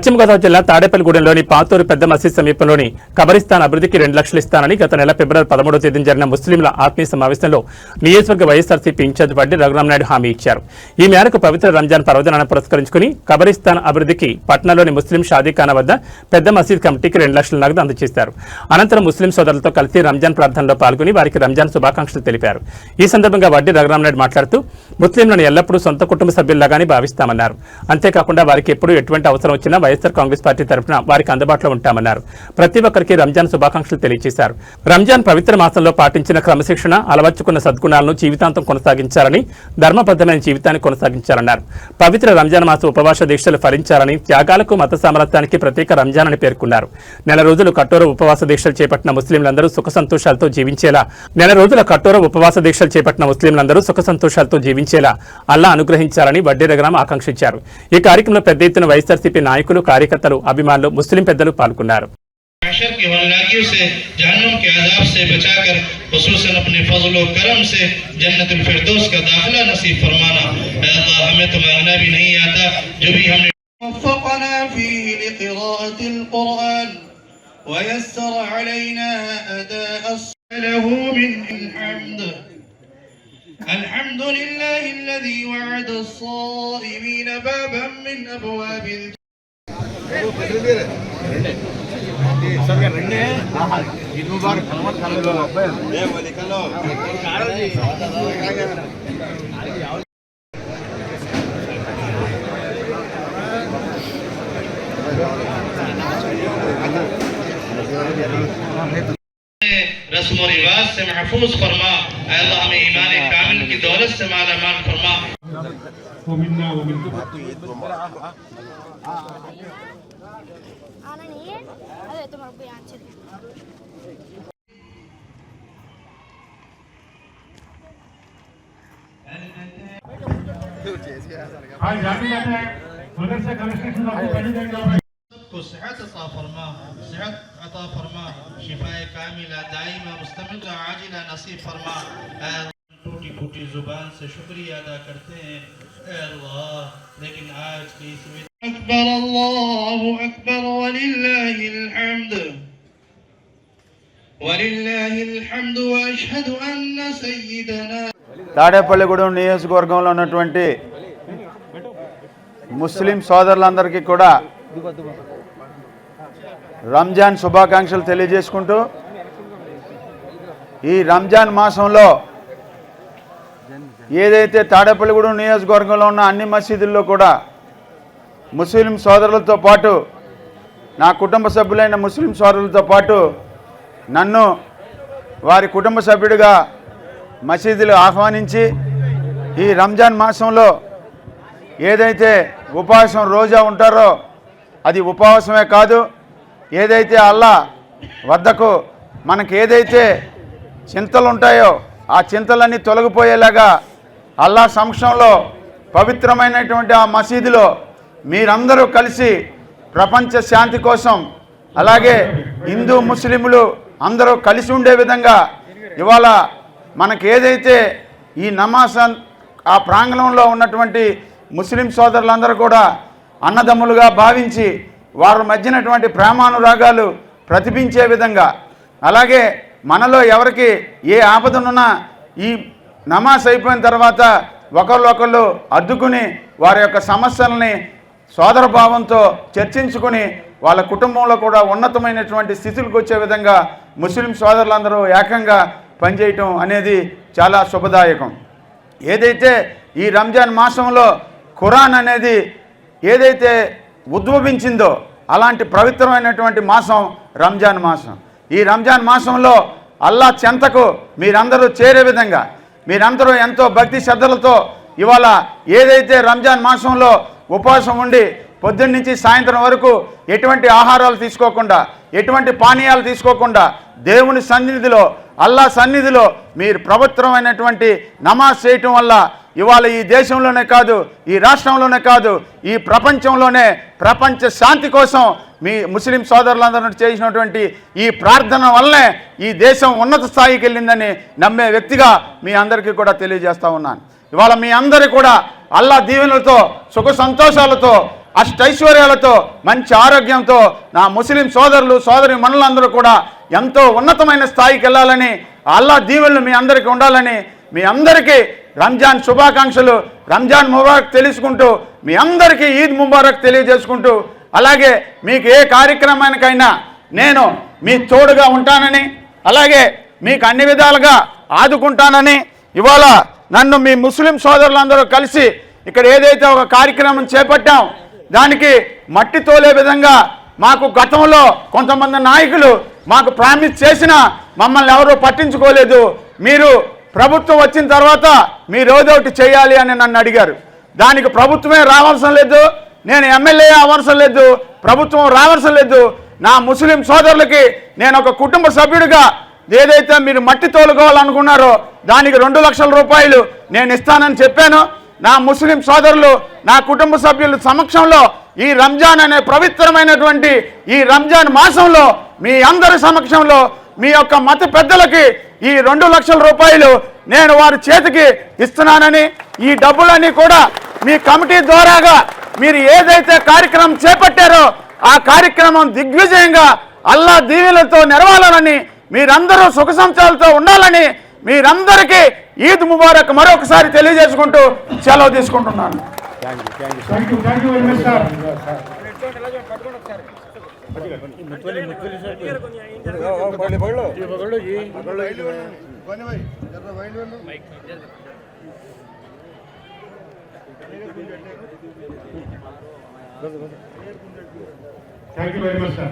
పశ్చిమ గోదావరి జిల్లా తాడేపల్లిగూడెంలోని పాతూరు పెద్ద మసీద్ సమీపంలోని కబరిస్తాన్ అభివృద్ధికి 2 లక్షలు ఇస్తానని గత నెల ఫిబ్రవరి 13వ తేదీన జరిగిన ముస్లింల ఆత్మీయ సమావేశంలో నియోజకవర్గ వైఎస్ఆర్సీపీ ఇన్ఛార్జ్ వడ్డీ రఘురామనాయుడు హామీ ఇచ్చారు. ఈ మేరకు పవిత్ర రంజాన్ పర్వదినాన్ని పురస్కరించుకుని కబరిస్తాన్ అభివృద్ధికి పట్నాలోని ముస్లిం షాదీఖానా వద్ద పెద్ద మసీద్ కమిటీకి 2 లక్షల నగదు అందజేశారు. అనంతరం ముస్లిం సోదరులతో కలిసి రంజాన్ ప్రార్థనలో పాల్గొని వారికి రంజాన్ శుభాకాంక్షలు తెలిపారు. ఈ సందర్భంగా వడ్డీ రఘురామనాయుడు మాట్లాడుతూ ముస్లింలను ఎల్లప్పుడూ సొంత కుటుంబ సభ్యుల్లాగానే భావిస్తామన్నారు. అంతేకాకుండా వారికి ఎప్పుడు ఎటువంటి అవసరం వచ్చినా వైఎస్ఆర్ కాంగ్రెస్ పార్టీ తరఫున వారికి అందుబాటులో ఉంటామన్నారు. ప్రతి ఒక్కరికి రంజాన్ శుభాకాంక్షలు తెలియజేశారు. రంజాన్ పవిత్ర మాసంలో పాటించిన క్రమశిక్షణ, అలవర్చుకున్న సద్గుణాలను జీవితాంతం కొనసాగించాలని, ధర్మబద్ధమైన జీవితాన్ని కొనసాగించాలన్నారు. పవిత్ర రంజాన్ మాస ఉపవాస దీక్షలు ఫలించాలని, త్యాగాలకు మత సామరస్యానికి ప్రత్యేక రంజాన్ అని పేర్కొన్నారు. నెల రోజులు కఠోర ఉపవాస దీక్షలు చేపట్టిన ముస్లింలందరూ సుఖ సంతోషాలతో జీవించేలా అల్లా అనుగ్రహించాలని వడ్డీ రఘురామ్ ఆకాంక్షించారు. ఈ కార్యక్రమంలో పెద్ద ఎత్తున వైఎస్ఆర్సీపీ నాయకులు, కార్యకర్తలు, అభిమానులు, ముస్లిం పెద్దలు పాల్గొన్నారు. महशर की वल्लागियों से, जहन्नुम के अज़ाब से बचाकर खुसूसन अपने फज़ल व करम से जन्नतुल फिरदौस का दाखिला नसीब फरमाना। ऐ अल्लाह, हमें तो मांगना भी नहीं आता, जो भी हमने वफ़क़ना फ़ीह लिक़िराअतिल क़ुरआन व यस्सर अलैना अदाअ लहू मिनल हम्द। अल्हम्दुलिल्लाहि अल्लज़ी वअद अस्साइमीन बाबन मिन अबवाबिल ईद मुबारक रस्म और रिवाज से महफूज फरमा। अल्लाह हमें ईमान कामिल की दौलत से माला माल फरमा। को सेहत अता फरमा, सेहत अता फरमा, शिफाए कामिला दाइमा मुस्तमिल आजिला नसीब फरमा। टूटी फूटी जुबान से शुक्रिया अदा करते हैं अल्लाह, लेकिन आज की इस अकबर अल्लाहु अकबर वलिल्लाहिल हम्द वलिल्लाहिल हम्द व अशहदु अन्न सय्यिदना। తాడేపల్లిగూడెం నియోజకవర్గంలో ఉన్నటువంటి ముస్లిం సోదరులందరికీ కూడా రంజాన్ శుభాకాంక్షలు తెలియజేసుకుంటూ, ఈ రంజాన్ మాసంలో ఏదైతే తాడేపల్లిగూడెం నియోజకవర్గంలో ఉన్న అన్ని మసీదుల్లో కూడా ముస్లిం సోదరులతో పాటు, నా కుటుంబ సభ్యులైన ముస్లిం సోదరులతో పాటు నన్ను వారి కుటుంబ సభ్యుడిగా మసీదులు ఆహ్వానించి ఈ రంజాన్ మాసంలో ఏదైతే ఉపవాసం రోజా ఉంటారో అది ఉపవాసమే కాదు, ఏదైతే అల్లా వద్దకు మనకు ఏదైతే చింతలు ఉంటాయో ఆ చింతలన్నీ తొలగిపోయేలాగా అల్లా సమక్షంలో పవిత్రమైనటువంటి ఆ మసీదులో మీరందరూ కలిసి ప్రపంచ శాంతి కోసం, అలాగే హిందూ ముస్లింలు అందరూ కలిసి ఉండే విధంగా ఇవాళ మనకు ఏదైతే ఈ నమాజ్ ఆ ప్రాంగణంలో ఉన్నటువంటి ముస్లిం సోదరులందరూ కూడా అన్నదమ్ములుగా భావించి వారి మధ్యనటువంటి ప్రేమానురాగాలు ప్రతిబించే విధంగా, అలాగే మనలో ఎవరికి ఏ ఆపదనున్నా ఈ నమాజ్ అయిపోయిన తర్వాత ఒకళ్ళు అద్దుకుని వారి యొక్క సమస్యలని సోదరభావంతో చర్చించుకుని వాళ్ళ కుటుంబంలో కూడా ఉన్నతమైనటువంటి స్థితులకు వచ్చే విధంగా ముస్లిం సోదరులందరూ ఏకంగా పనిచేయటం అనేది చాలా శుభదాయకం. ఏదైతే ఈ రంజాన్ మాసంలో ఖురాన్ అనేది ఏదైతే ఉద్భవించిందో అలాంటి పవిత్రమైనటువంటి మాసం రంజాన్ మాసం. ఈ రంజాన్ మాసంలో అల్లా చెంతకు మీరందరూ చేరే విధంగా మీరందరూ ఎంతో భక్తి శ్రద్ధలతో ఇవాళ ఏదైతే రంజాన్ మాసంలో ఉపవాసం ఉండి పొద్దున్న నుంచి సాయంత్రం వరకు ఎటువంటి ఆహారాలు తీసుకోకుండా, ఎటువంటి పానీయాలు తీసుకోకుండా దేవుని సన్నిధిలో, అల్లా సన్నిధిలో మీరు పవిత్రమైనటువంటి నమాజ్ చేయటం వల్ల ఇవాళ ఈ దేశంలోనే కాదు, ఈ రాష్ట్రంలోనే కాదు, ఈ ప్రపంచంలోనే ప్రపంచ శాంతి కోసం మీ ముస్లిం సోదరులందరూ చేసినటువంటి ఈ ప్రార్థన వల్లనే ఈ దేశం ఉన్నత స్థాయికి వెళ్ళిందని నమ్మే వ్యక్తిగా మీ అందరికీ కూడా తెలియజేస్తూ ఉన్నాను. ఇవాళ మీ అందరూ కూడా అల్లా దీవెనలతో, సుఖ సంతోషాలతో, అష్టైశ్వర్యాలతో మంచి ఆరోగ్యంతో నా ముస్లిం సోదరులు సోదరి మనులందరూ కూడా ఎంతో ఉన్నతమైన స్థాయికి వెళ్ళాలని, అల్లా దీవెనలు మీ అందరికీ ఉండాలని, మీ అందరికీ రంజాన్ శుభాకాంక్షలు, రంజాన్ ముబారక్ తెలుసుకుంటూ మీ అందరికీ ఈద్ ముబారక్ తెలియజేసుకుంటూ, అలాగే మీకు ఏ కార్యక్రమానికైనా నేను మీ తోడుగా ఉంటానని, అలాగే మీకు అన్ని విధాలుగా ఆదుకుంటానని, ఇవాళ నన్ను మీ ముస్లిం సోదరులందరూ కలిసి ఇక్కడ ఏదైతే ఒక కార్యక్రమం చేపట్టాం దానికి మట్టి తోలే విధంగా మాకు గతంలో కొంతమంది నాయకులు మాకు ప్రామిస్ చేసినా మమ్మల్ని ఎవరూ పట్టించుకోలేదు. మీరు ప్రభుత్వం వచ్చిన తర్వాత మీరు ఏదోటి చేయాలి అని నన్ను అడిగారు. దానికి ప్రభుత్వమే రావాల్సిన లేదు, నేను ఎమ్మెల్యే అవ్వాల్సిన లేదు, ప్రభుత్వం రావాల్సిన లేదు. నా ముస్లిం సోదరులకి నేను ఒక కుటుంబ సభ్యుడిగా ఏదైతే మీరు మట్టి తోలుకోవాలనుకున్నారో దానికి 2 లక్షల రూపాయలు నేను ఇస్తానని చెప్పాను. నా ముస్లిం సోదరులు నా కుటుంబ సభ్యుల సమక్షంలో ఈ రంజాన్ అనే పవిత్రమైనటువంటి ఈ రంజాన్ మాసంలో మీ అందరి సమక్షంలో మీ యొక్క మత పెద్దలకి ఈ 2 లక్షల రూపాయలు నేను వారి చేతికి ఇస్తున్నానని, ఈ డబ్బులన్నీ కూడా మీ కమిటీ ద్వారాగా మీరు ఏదైతే కార్యక్రమం చేపట్టారో ఆ కార్యక్రమం దిగ్విజయంగా అల్లా దీవెనలతో నెరవాలని, మీరందరూ సుఖ సంచాలతో ఉండాలని మీరందరికీ ఈద్ ముబారక్ మరొకసారి తెలియజేసుకుంటూ సెలవు తీసుకుంటున్నాను. Thank you very much, sir.